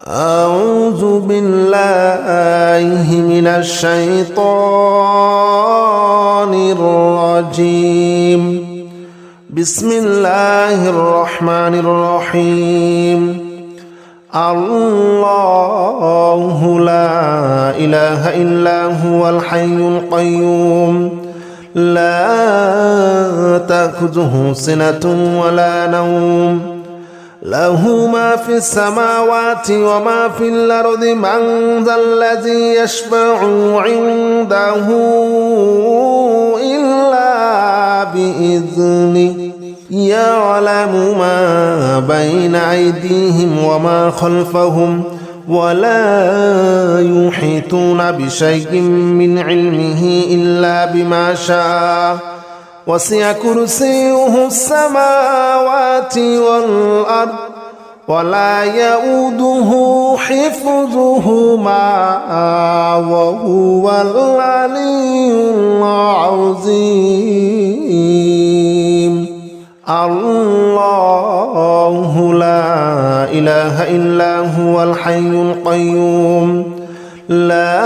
أعوذ بالله من الشيطان الرجيم. بسم الله الرحمن الرحيم. الله لا إله إلا هو الحي القيوم لا تأخذه سنة ولا نوم له ما في السماوات وما في الأرض من ذا الذي يشفع عنده إلا بإذنه يعلم ما بين أيديهم وما خلفهم ولا يحيطون بشيء من علمه إلا بما شاء وسع كرسيه السماوات والأرض ولا يؤوده حفظهما وهو العلي العظيم. الله لا إله إلا هو الحي القيوم لا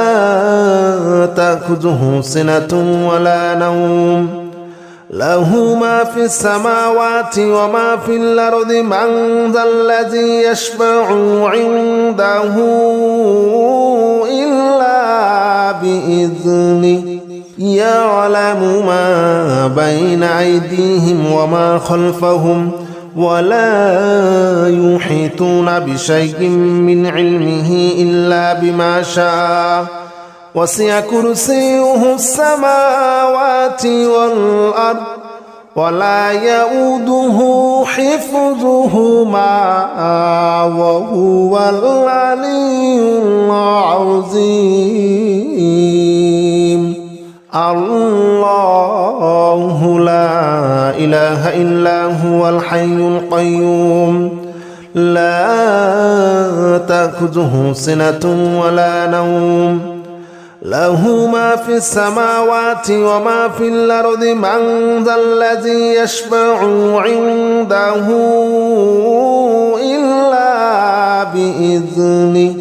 تأخذه سنة ولا نوم له ما في السماوات وما في الأرض من ذا الذي يشفع عنده إلا بإذنه يعلم ما بين أيديهم وما خلفهم ولا يحيطون بشيء من علمه إلا بما شاء وسع كرسيه السماوات والأرض ولا يؤوده حفظهما وهو العلي العظيم. الله لا إله إلا هو الحي القيوم لا تأخذه سنة ولا نوم له ما في السماوات وما في الأرض من ذا الذي يشفع عنده إلا بإذنه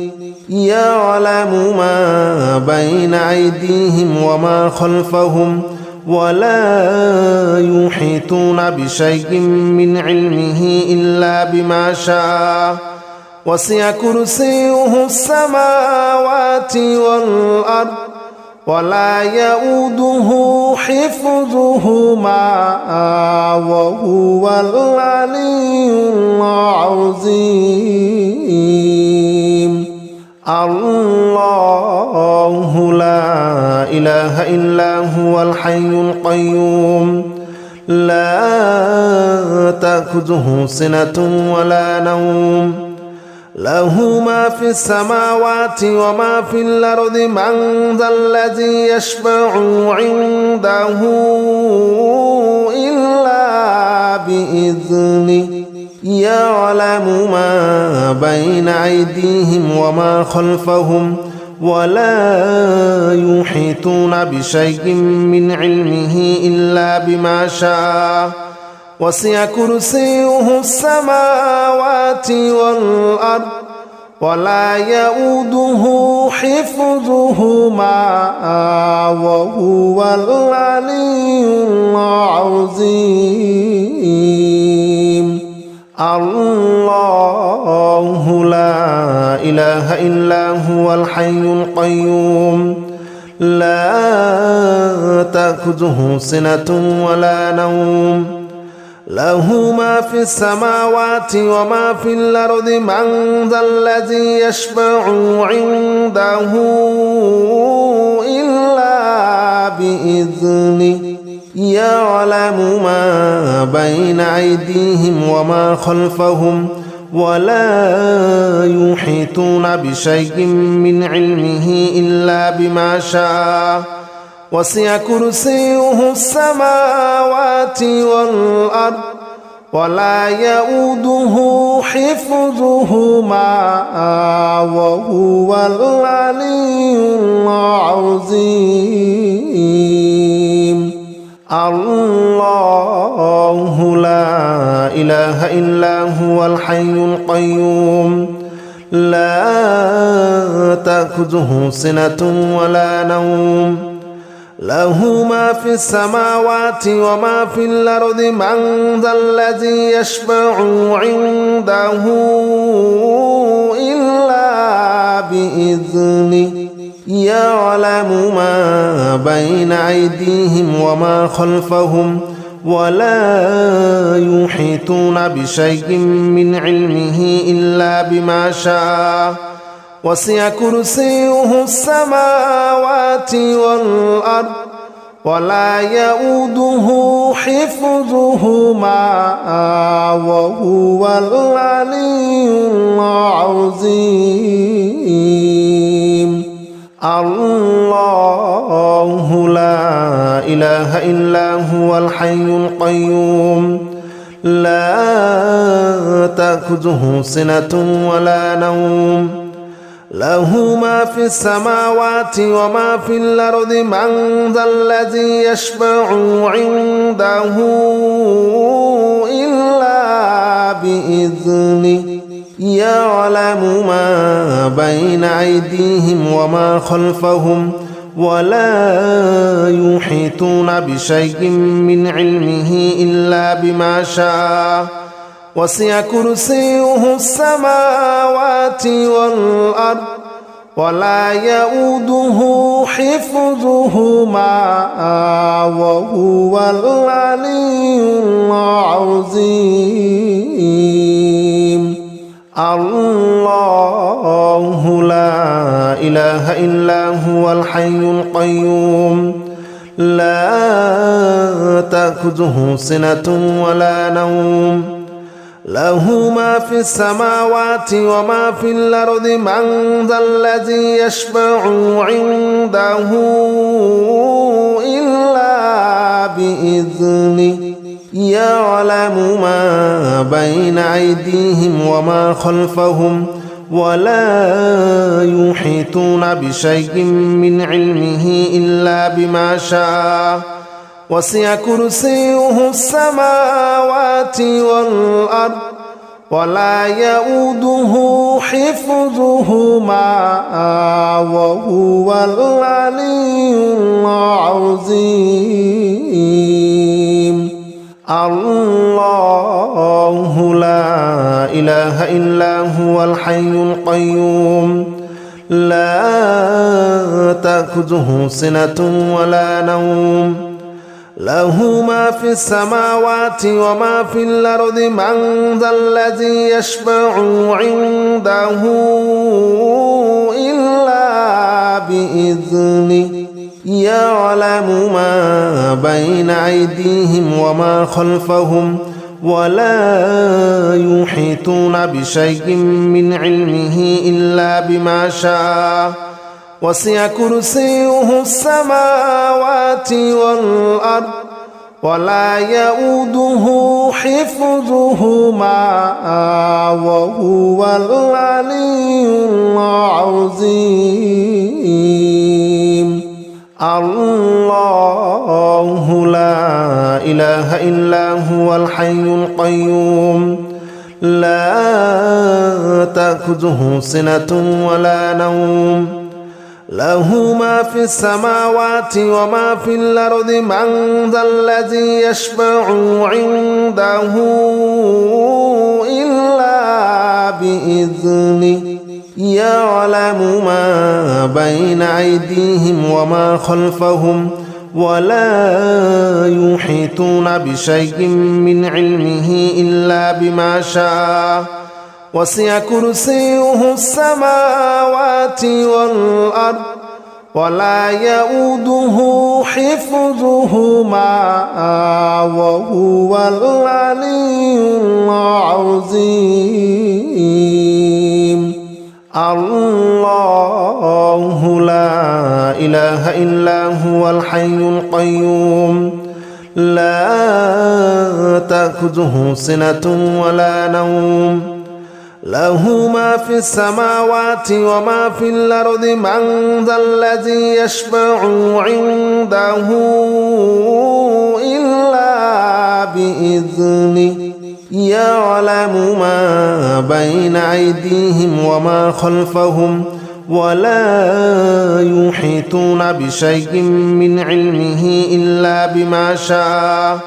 يعلم ما بين أيديهم وما خلفهم ولا يحيطون بشيء من علمه إلا بما شاء وسع كرسيه السماوات والأرض ولا يؤوده حفظهما وهو العلي العظيم. الله لا إله إلا هو الحي القيوم لا تأخذه سنة ولا نوم له ما في السماوات وما في الأرض من ذا الذي يشفع عنده إلا بإذنه يعلم ما بين أيديهم وما خلفهم ولا يحيطون بشيء من علمه إلا بما شاء وسع كرسيه السماوات والأرض ولا يؤوده حفظهما وهو العلي العظيم. الله لا إله إلا هو الحي القيوم لا تأخذه سنة ولا نوم له ما في السماوات وما في الأرض من ذا الذي يشفع عنده إلا بإذنه يعلم ما بين أيديهم وما خلفهم ولا يحيطون بشيء من علمه إلا بما شاء وسع كرسيه السماوات والأرض ولا يؤوده حفظهما وهو العلي العظيم. الله لا إله إلا هو الحي القيوم لا تأخذه سنة ولا نوم له ما في السماوات وما في الأرض من ذا الذي يشفع عنده إلا بإذنه يعلم ما بين أيديهم وما خلفهم ولا يحيطون بشيء من علمه إلا بما شاء وسع كرسيه السماوات والأرض ولا يؤوده حفظهما وهو العلي العظيم الله لا إله إلا هو الحي القيوم لا تأخذه سنة ولا نوم له ما في السماوات وما في الأرض من ذا الذي يشفع عنده إلا بإذنه يعلم ما بين أيديهم وما خلفهم ولا يحيطون بشيء من علمه إلا بما شاء وسع كرسيه السماوات والأرض ولا يؤوده حفظهما وهو العلي العظيم الله لا إله إلا هو الحي القيوم لا تأخذه سنة ولا نوم له ما في السماوات وما في الأرض من ذا الذي يشفع عنده إلا بإذنه يعلم ما بين أيديهم وما خلفهم ولا يحيطون بشيء من علمه إلا بما شاء وسع كرسيه السماوات والأرض ولا يؤوده حفظهما وهو العلي العظيم الله لا إله إلا هو الحي القيوم لا تأخذه سنة ولا نوم له ما في السماوات وما في الأرض من ذا الذي يشفع عنده إلا بإذنه يعلم ما بين أيديهم وما خلفهم ولا يحيطون بشيء من علمه إلا بما شاء وسع كرسيه السماوات والأرض ولا يؤوده حفظهما وهو العلي العظيم الله لا إله إلا هو الحي القيوم لا تأخذه سنة ولا نوم له ما في السماوات وما في الأرض من ذا الذي يشفع عنده إلا بإذنه يعلم ما بين أيديهم وما خلفهم ولا يحيطون بشيء من علمه إلا بما شاء وسع كرسيه السماوات والأرض ولا يؤوده حفظهما وهو العلي العظيم الله لا إله إلا هو الحي القيوم لا تأخذه سنة ولا نوم له ما في السماوات وما في الأرض من ذا الذي يشفع عنده إلا بإذنه يعلم ما بين أيديهم وما خلفهم ولا يحيطون بشيء من علمه إلا بما شاء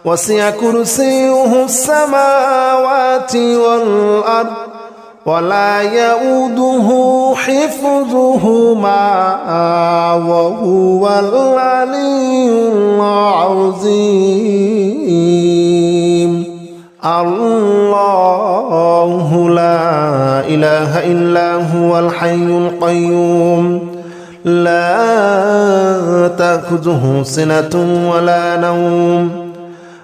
وسع كرسيه السماوات والأرض ولا يؤوده حفظهما وهو العلي العظيم الله لا إله إلا هو الحي القيوم لا تأخذه سنة ولا نوم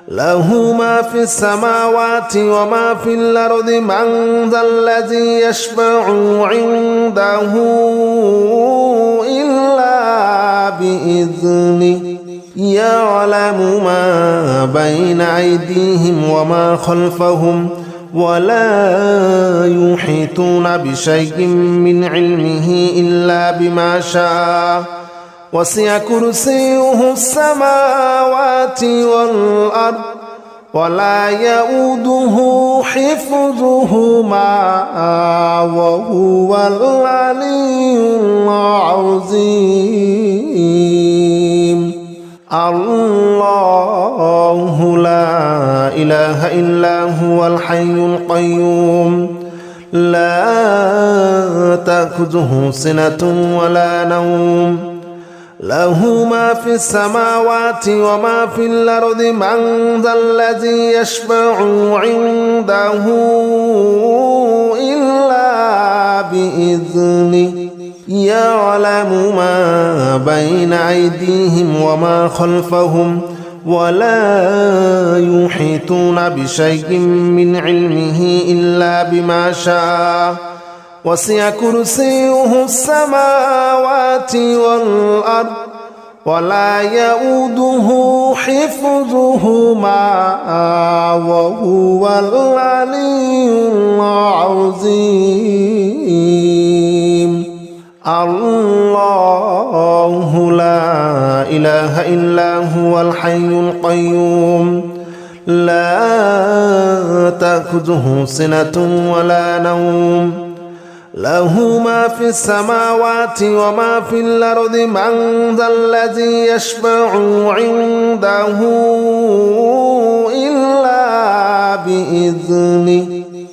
له ما في السماوات وما في الأرض من ذا الذي يشفع عنده إلا بإذنه يعلم ما بين أيديهم وما خلفهم ولا يحيطون بشيء من علمه إلا بما شاء وسع كرسيه السماوات والأرض ولا يؤوده حفظهما وهو العلي العظيم الله لا إله إلا هو الحي القيوم لا تأخذه سنة ولا نوم له ما في السماوات وما في الأرض من ذا الذي يشفع عنده إلا بإذنه يعلم ما بين أيديهم وما خلفهم ولا يحيطون بشيء من علمه إلا بما شاء وسع كرسيه السماوات والأرض ولا يؤوده حفظهما وهو العلي العظيم الله لا إله إلا هو الحي القيوم لا تأخذه سنة ولا نوم له ما في السماوات وما في الأرض من ذا الذي يشفع عنده إلا بإذنه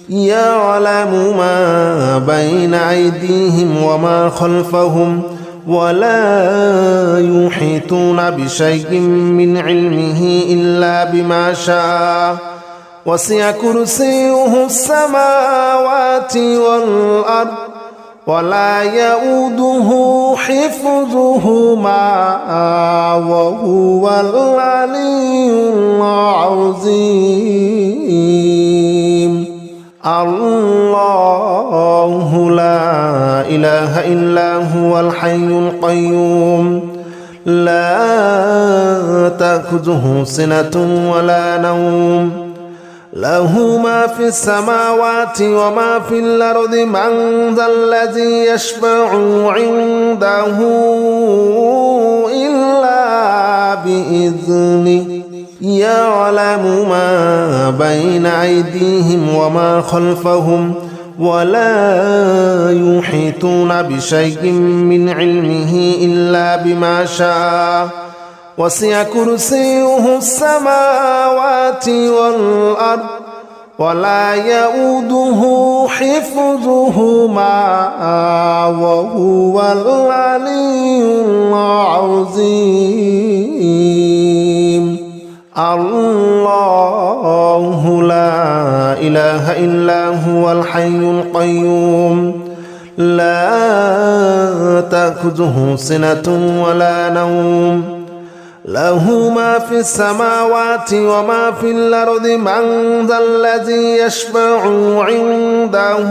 يعلم ما بين أيديهم وما خلفهم ولا يحيطون بشيء من علمه إلا بما شاء وسع كرسيه السماوات والأرض ولا يؤوده حفظهما وهو العلي العظيم الله لا إله إلا هو الحي القيوم لا تأخذه سنة ولا نوم له ما في السماوات وما في الأرض من ذا الذي يشفع عنده إلا بإذنه يعلم ما بين أيديهم وما خلفهم ولا يحيطون بشيء من علمه إلا بما شاء وسع كرسيه السماوات والأرض ولا يؤوده حفظهما وهو العلي العظيم الله لا إله إلا هو الحي القيوم لا تأخذه سنة ولا نوم له ما في السماوات وما في الأرض من ذا الذي يشفع عنده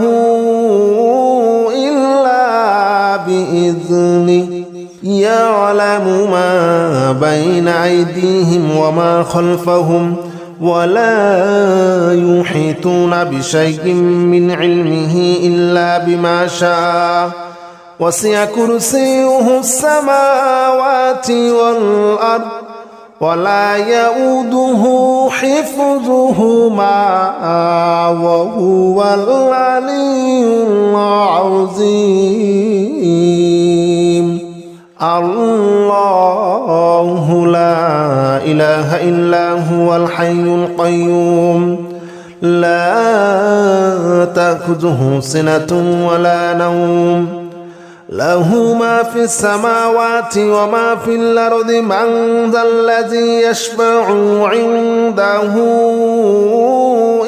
إلا بإذنه يعلم ما بين أيديهم وما خلفهم ولا يحيطون بشيء من علمه إلا بما شاء وسع كرسيه السماوات والأرض ولا يؤوده حفظهما وهو العلي العظيم الله لا إله إلا هو الحي القيوم لا تأخذه سنة ولا نوم له ما في السماوات وما في الأرض من ذا الذي يشفع عنده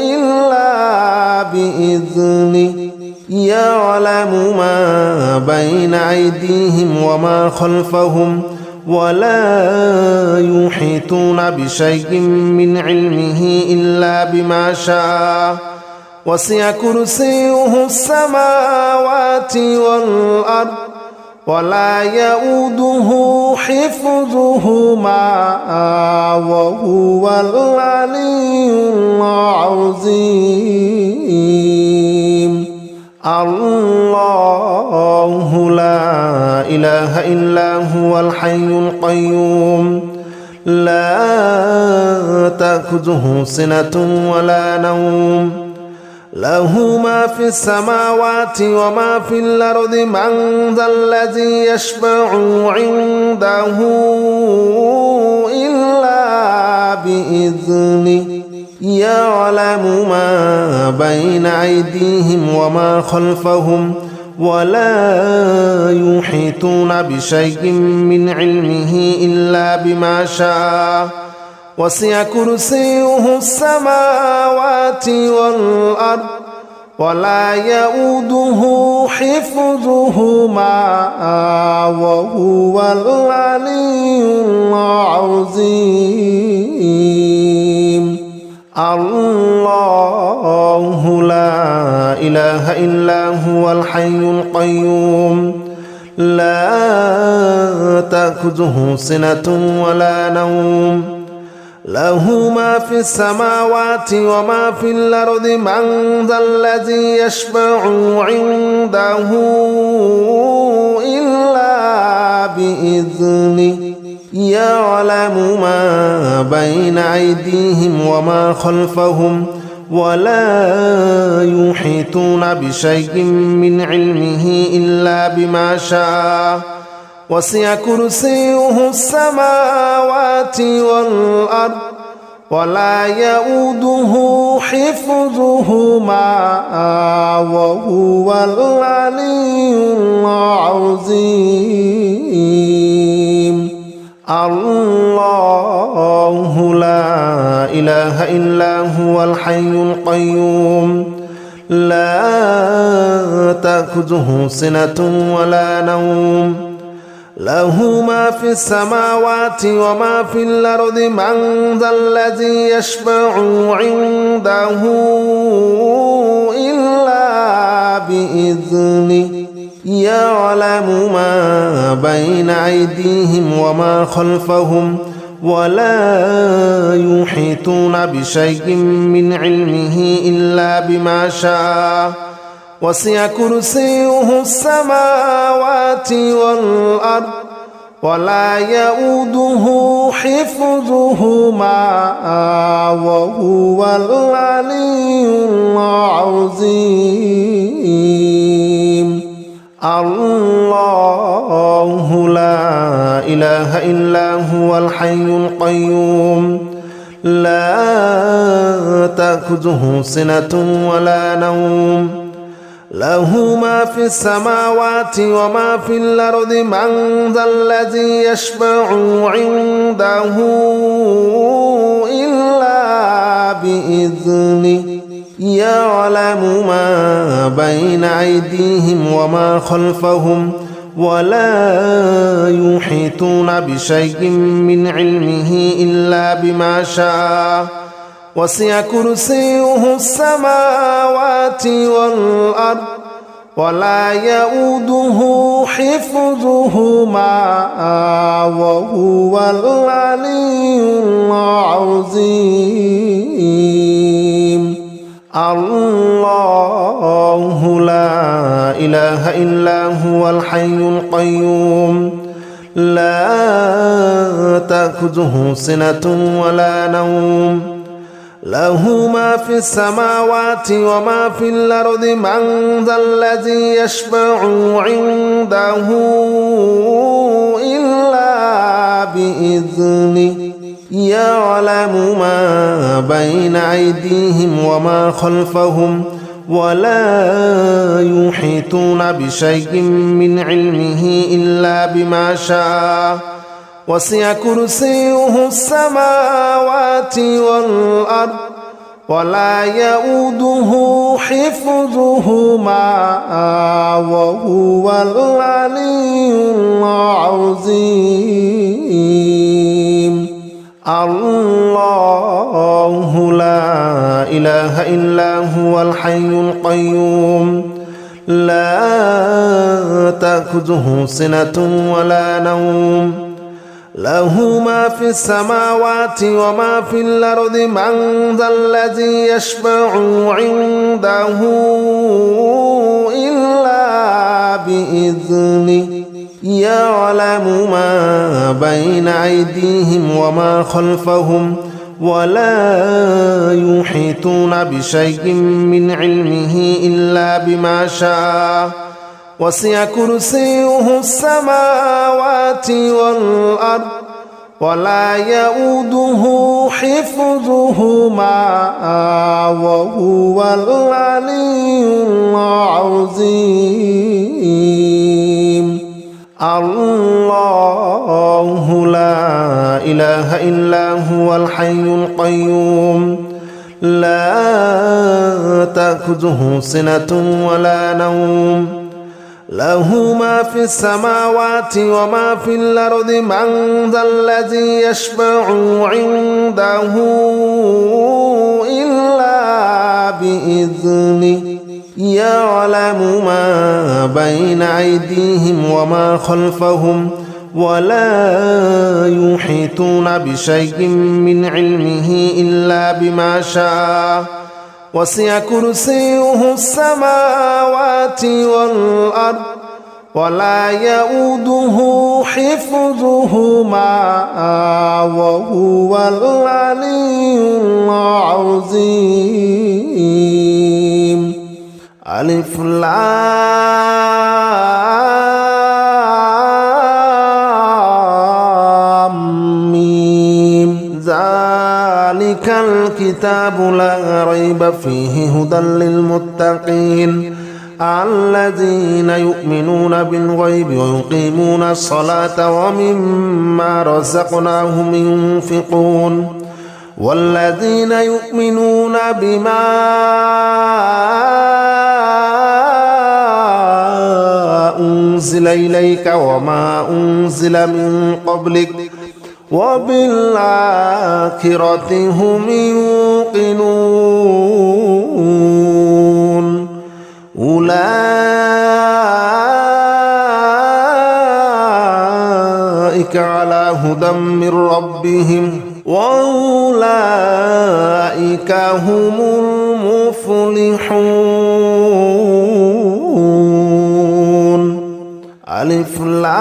إلا بإذنه يعلم ما بين أيديهم وما خلفهم ولا يحيطون بشيء من علمه إلا بما شاء وسع كرسيه السماوات والأرض ولا يؤوده حفظهما وهو العلي العظيم الله لا إله إلا هو الحي القيوم لا تأخذه سنة ولا نوم له ما في السماوات وما في الأرض من ذا الذي يشفع عنده إلا بإذنه يعلم ما بين أيديهم وما خلفهم ولا يحيطون بشيء من علمه إلا بما شاء وسع كرسيه السماوات والأرض ولا يؤوده حفظهما وهو العلي العظيم الله لا إله إلا هو الحي القيوم لا تأخذه سنة ولا نوم له ما في السماوات وما في الأرض من ذا الذي يشفع عنده إلا بإذنه يعلم ما بين أيديهم وما خلفهم ولا يحيطون بشيء من علمه إلا بما شاء وسع كرسيه السماوات والأرض ولا يؤوده حفظهما وهو العلي العظيم الله لا إله إلا هو الحي القيوم لا تأخذه سنة ولا نوم له ما في السماوات وما في الأرض من ذا الذي يشفع عنده إلا بإذنه يعلم ما بين أيديهم وما خلفهم ولا يحيطون بشيء من علمه إلا بما شاء وسع كرسيه السماوات والأرض ولا يؤوده حفظهما وهو العلي العظيم الله لا إله إلا هو الحي القيوم لا تأخذه سنة ولا نوم له ما في السماوات وما في الأرض من ذا الذي يشفع عنده إلا بإذنه يعلم ما بين أيديهم وما خلفهم ولا يحيطون بشيء من علمه إلا بما شاء وسع كرسيه السماوات والأرض ولا يؤوده حفظهما وهو العلي العظيم الله لا إله إلا هو الحي القيوم لا تأخذه سنة ولا نوم له ما في السماوات وما في الأرض من ذا الذي يشفع عنده إلا بإذنه يعلم ما بين أيديهم وما خلفهم ولا يحيطون بشيء من علمه إلا بما شاء وسع كرسيه السماوات والأرض ولا يؤوده حفظهما وهو العلي العظيم الله لا إله إلا هو الحي القيوم لا تأخذه سنة ولا نوم له ما في السماوات وما في الأرض من ذا الذي يشفع عنده إلا بإذنه يعلم ما بين أيديهم وما خلفهم ولا يحيطون بشيء من علمه إلا بما شاء وسع كرسيه السماوات والأرض ولا يؤوده حفظهما وهو العلي العظيم الله لا إله إلا هو الحي القيوم لا تأخذه سنة ولا نوم له ما في السماوات وما في الأرض من ذا الذي يشفع عنده إلا بإذنه يعلم ما بين أيديهم وما خلفهم ولا يحيطون بشيء من علمه إلا بما شاء وسع كرسيه السماوات والأرض ولا يؤوده حفظهما وهو العلي العظيم ألف لام ميم ذلك الكتاب لا ريب فيه هدى للمتقين الذين يؤمنون بالغيب ويقيمون الصلاة ومما رزقناهم ينفقون والذين يؤمنون بما أنزل إليك وما أنزل من قبلك وبالآخرة هم يوقنون أولئك على هدى من ربهم وأولئك هم المفلحون ألف لام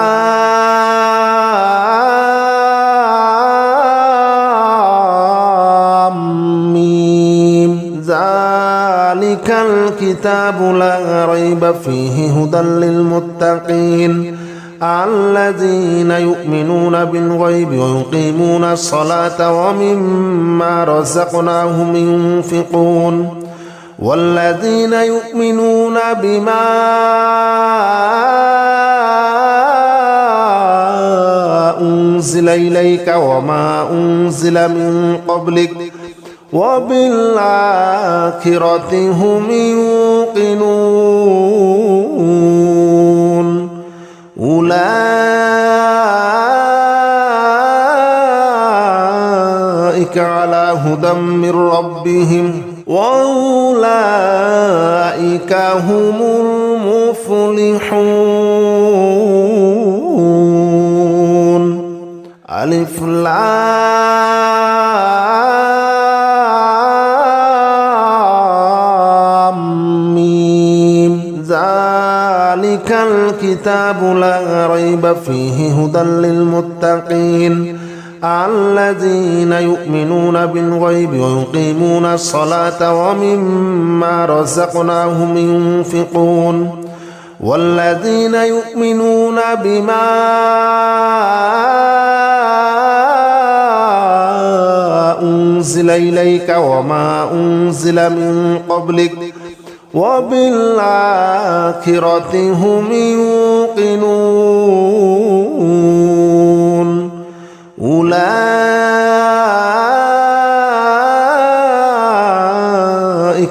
ميم ذلك الكتاب لا ريب فيه هدى للمتقين الذين يؤمنون بالغيب ويقيمون الصلاة ومما رزقناهم ينفقون والذين يؤمنون بما أنزل إليك وما أنزل من قبلك وبالآخرة هم يوقنون أولئك على هدى من ربهم وأولئك هم المفلحون ألف لام ميم ذلك ذلك الكتاب لا ريب فيه هدى للمتقين الذين يؤمنون بالغيب ويقيمون الصلاة ومما رزقناهم ينفقون والذين يؤمنون بما أنزل إليك وما أنزل من قبلك وبالآخرة هم يوقنون أولئك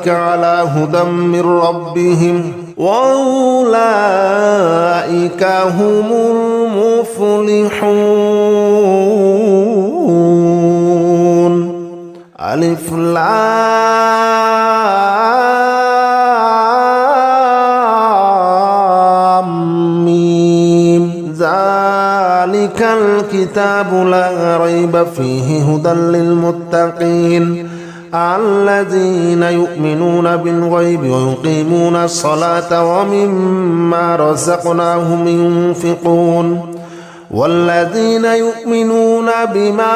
على هدى من ربهم وأولئك هم المفلحون. ألف لام ميم ذلك الكتاب لا ريب فيه هدى للمتقين الذين يؤمنون بالغيب ويقيمون الصلاة ومما رزقناهم ينفقون والذين يؤمنون بما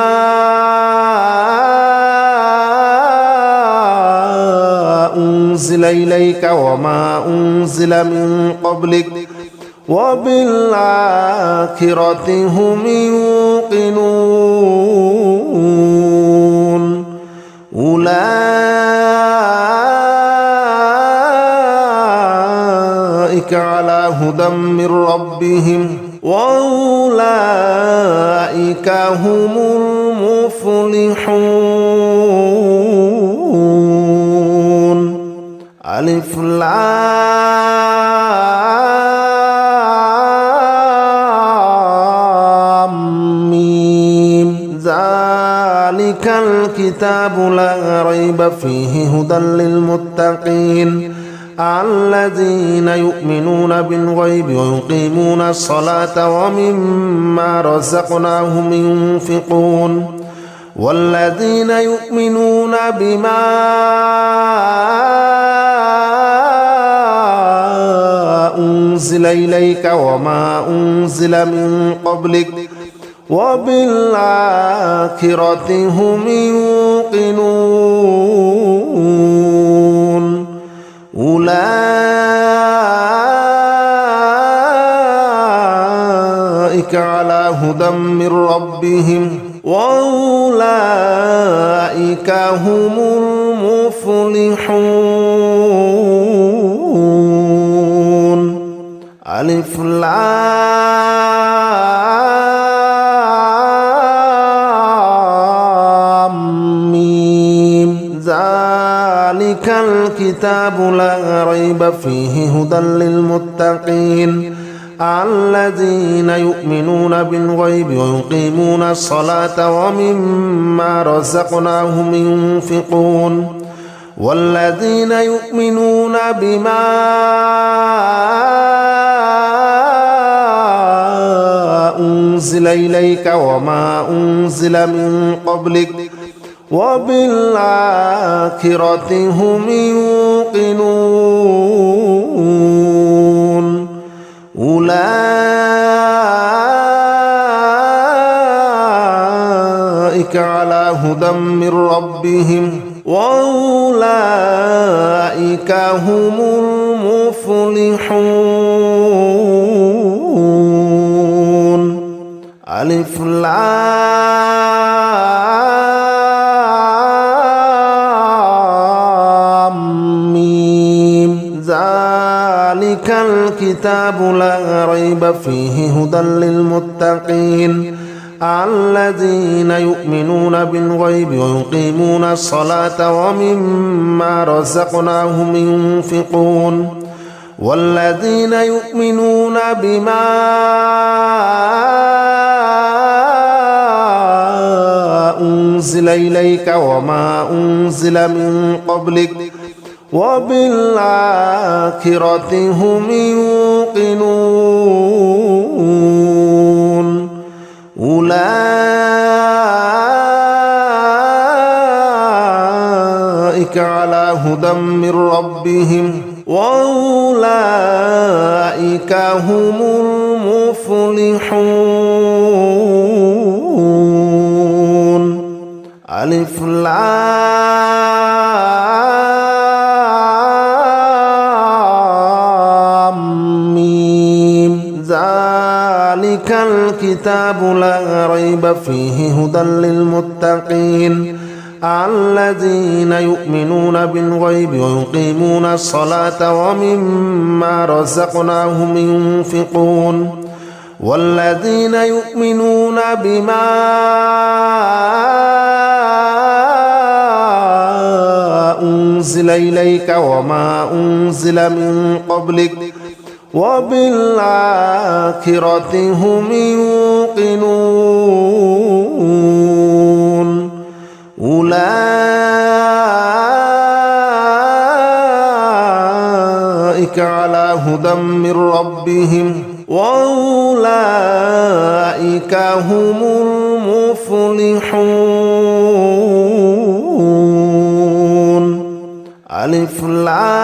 أنزل إليك وما أنزل من قبلك وبالآخرة هم يوقنون أولئك على هدى من ربهم وأولئك هم المفلحون. ألف لام ميم ذلك الكتاب لا ريب فيه هدى للمتقين الذين يؤمنون بالغيب ويقيمون الصلاة ومما رزقناهم ينفقون والذين يؤمنون بما أنزل إليك وما أنزل من قبلك وبالآخرة هم يوقنون أولئك على هدى من ربهم وأولئك هم المفلحون. ألف لام ميم ذلك الكتاب لا ريب فيه هدى للمتقين الذين يؤمنون بالغيب ويقيمون الصلاة ومما رزقناهم ينفقون والذين يؤمنون بما أنزل إليك وما أنزل من قبلك وبالآخرة هم يوقنون أولئك على هدى من ربهم وأولئك هم المفلحون. ألف لام ميم ذلك الكتاب لا ريب فيه هدى للمتقين الذين يؤمنون بالغيب ويقيمون الصلاة ومما رزقناهم ينفقون والذين يؤمنون بما أنزل إليك وما أنزل من قبلك وبالآخرة هم يوقنون أولئك على هدى من ربهم وأولئك هم المفلحون. ألف لام ميم. ذلك الكتاب لا ريب فيه هدى للمتقين الذين يؤمنون بالغيب ويقيمون الصلاة ومما رزقناهم ينفقون والذين يؤمنون بما أنزل إليك وما أنزل من قبلك وبالآخرة هم يوقنون. أولئك على هدى من ربهم وأولئك هم المفلحون. ألف لام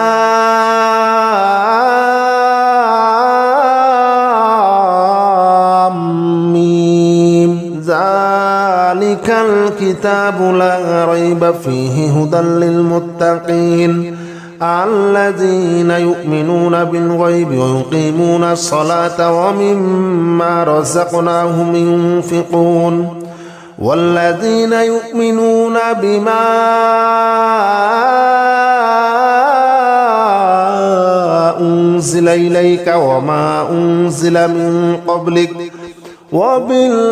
ميم. ذلك الكتاب لا ريب فيه هدى للمتقين الذين يؤمنون بالغيب ويقيمون الصلاة ومما رزقناهم ينفقون والذين يؤمنون بما أنزل إليك وما أنزل من قبلك وبالآخرة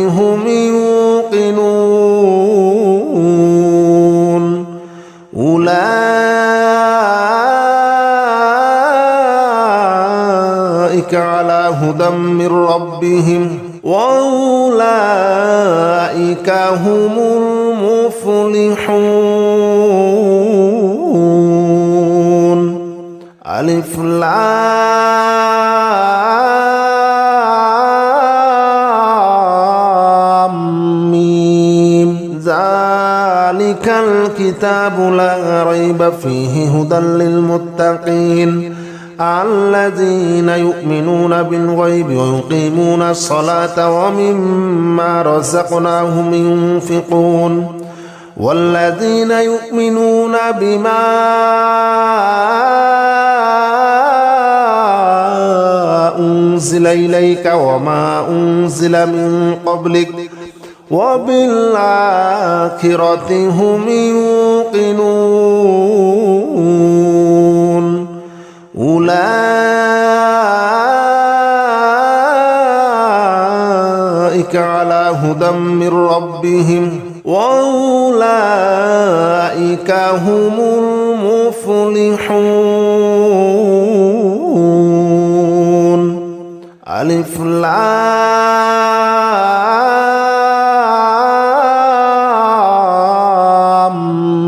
هم يوقنون. أولئك على هدى من ربهم وأولئك هم المفلحون. ألف لام ميم. ذلك الكتاب لا ريب فيه هدى للمتقين الذين يؤمنون بالغيب ويقيمون الصلاة ومما رزقناهم ينفقون والذين يؤمنون بما أنزل إليك وما أنزل من قبلك وبالآخرة هم يوقنون. أولئك على هدى من ربهم وأولئك هم المفلحون. ألف لام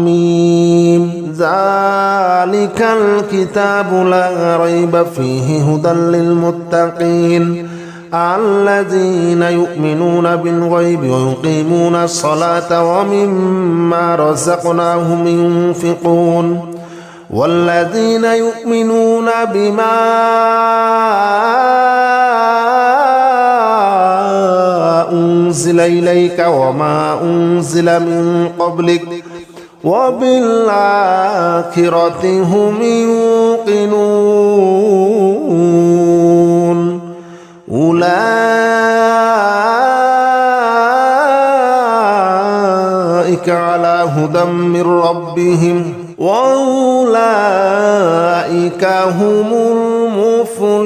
ميم. ذلك الكتاب لا ريب فيه هدى للمتقين الذين يؤمنون بالغيب ويقيمون الصلاة ومما رزقناهم ينفقون والذين يؤمنون بما أنزل إليك وما أنزل من قبلك وبالآخرة هم يوقنون. أولئك على هدى من ربهم وأولئك هم المفلحون.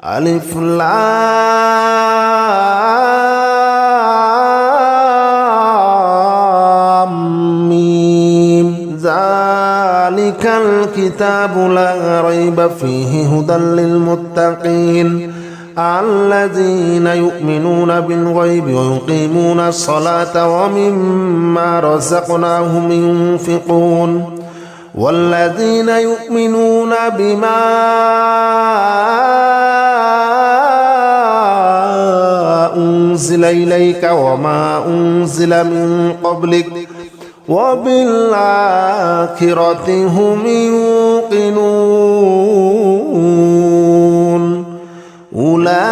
ألف لام ميم. ذلك الكتاب لا ريب فيه هدى للمتقين الذين يؤمنون بالغيب ويقيمون الصلاة ومما رزقناهم ينفقون والذين يؤمنون بما أنزل إليك وما أنزل من قبلك وبالآخرة هم يوقنون أولئك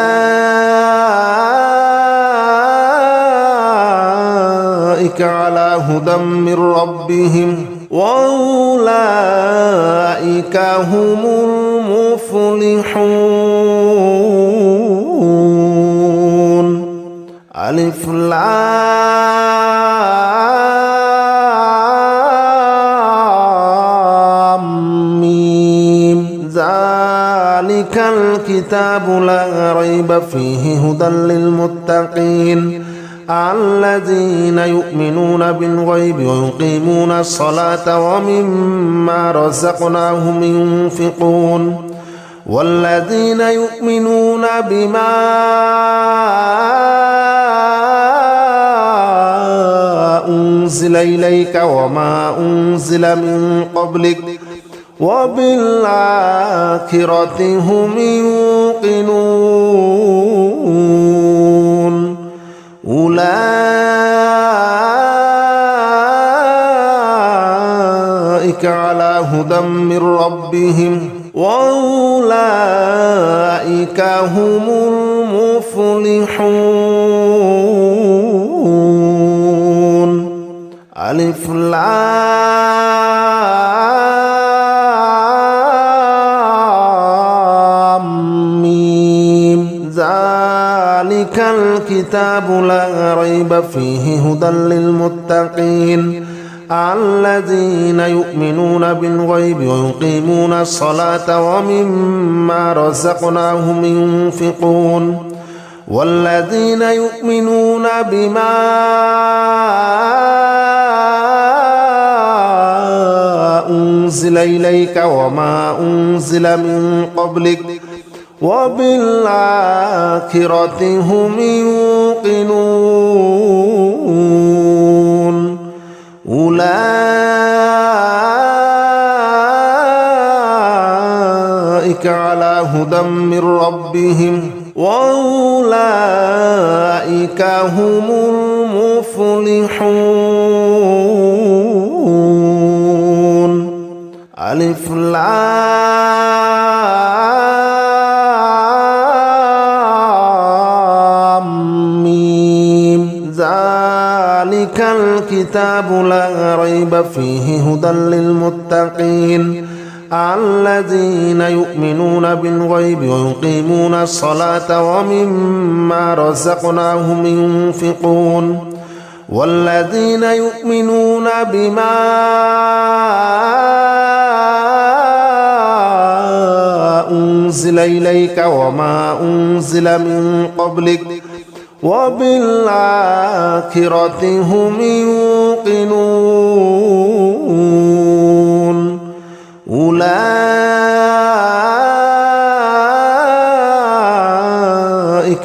على هدى من ربهم وأولئك هم المفلحون ألف لام ميم ذلك الكتاب لا ريب فيه هدى للمتقين الذين يؤمنون بالغيب ويقيمون الصلاة ومما رزقناهم ينفقون والذين يؤمنون بما أنزل إليك وما أنزل من قبلك وبالآخرة هم يوقنون أولئك على هدى من ربهم وأولئك هم المفلحون ألف لام ميم ذلك الكتاب لا ريب فيه هدى للمتقين الذين يؤمنون بالغيب ويقيمون الصلاة ومما رزقناهم ينفقون والذين يؤمنون بما أنزل إليك وما أنزل من قبلك وبالآخرة هم يوقنون أولئك على هدى من ربهم وأولئك هم المفلحون ألف لام ميم ذلك الكتاب لا ريب فيه هدى للمتقين الذين يؤمنون بالغيب ويقيمون الصلاة ومما رزقناهم ينفقون والذين يؤمنون بما أنزل إليك وما أنزل من قبلك وبالآخرة هم يوقنون أولئك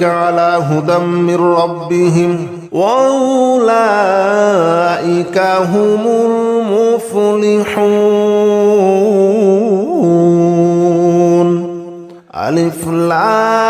على هدى من ربهم وأولئك هم المفلحون ألف لام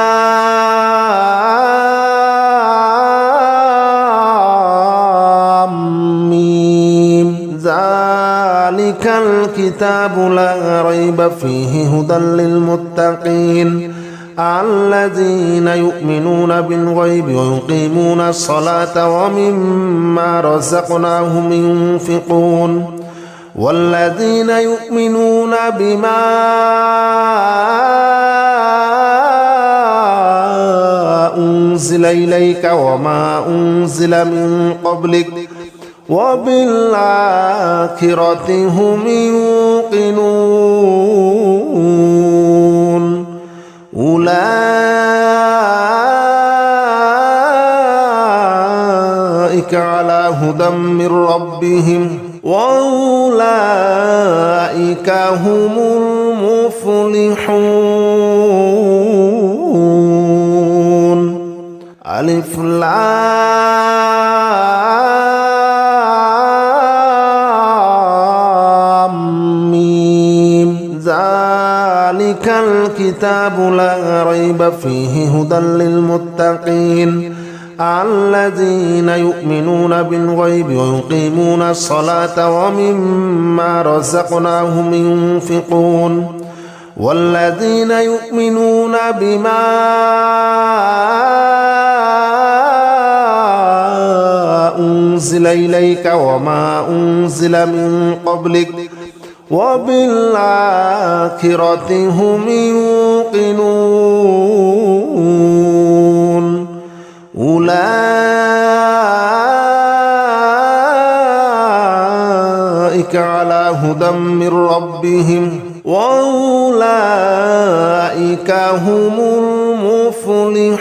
ميم ذلك الكتاب لا ريب فيه هدى للمتقين الذين يؤمنون بالغيب ويقيمون الصلاة ومما رزقناهم ينفقون والذين يؤمنون بما أنزل إليك وما أنزل من قبلك وبالآخرة هم يوقنون أولئك على هدى من ربهم وأولئك هم المفلحون ألف لام ميم ذلك الكتاب لا ريب فيه هدى للمتقين الذين يؤمنون بالغيب ويقيمون الصلاة ومما رزقناهم ينفقون والذين يؤمنون بما أنزل إليك وما أنزل من قبلك وبالآخرة هم يوقنون أولئك على هدى من ربهم وأولئك هم المفلحون.